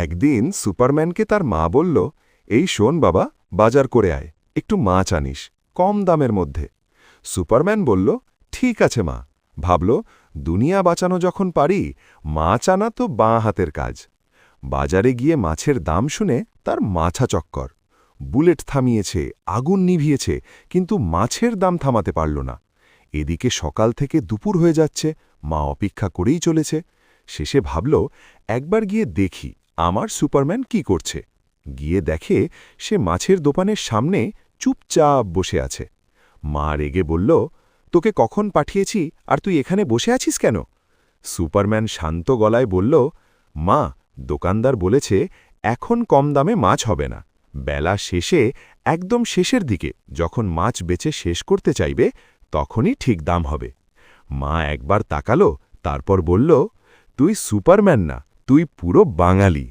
একদিন সুপারম্যানকে তার মা বলল, এই শোন বাবা, বাজার করে আয়, একটু মাছ আনিস, কম দামের মধ্যে। সুপারম্যান বলল, ঠিক আছে মা। ভাবল, দুনিয়া বাঁচানো যখন পারি, মাছ আনা তো বাঁ হাতের কাজ। বাজারে গিয়ে মাছের দাম শুনে তার মাথা চক্কর। বুলেট থামিয়েছে, আগুন নিভিয়েছে, কিন্তু মাছের দাম থামাতে পারল না। এদিকে সকাল থেকে দুপুর হয়ে যাচ্ছে, মা অপেক্ষা করেই চলেছে। শেষে ভাবল, একবার গিয়ে দেখি আমার সুপারম্যান কি করছে। গিয়ে দেখে সে মাছের দোকানের সামনে চুপচাপ বসে আছে। মা রেগে বলল, তোকে কখন পাঠিয়েছি আর তুই এখানে বসে আছিস কেন? সুপারম্যান শান্ত গলায় বলল, মা, দোকানদার বলেছে এখন কম দামে মাছ হবে না। বেলা শেষে, একদম শেষের দিকে যখন মাছ বেচে শেষ করতে চাইবে, তখনই ঠিক দাম হবে। মা একবার তাকালো, তারপর বলল, তুই সুপারম্যান না, তুই পুরো বাঙালি।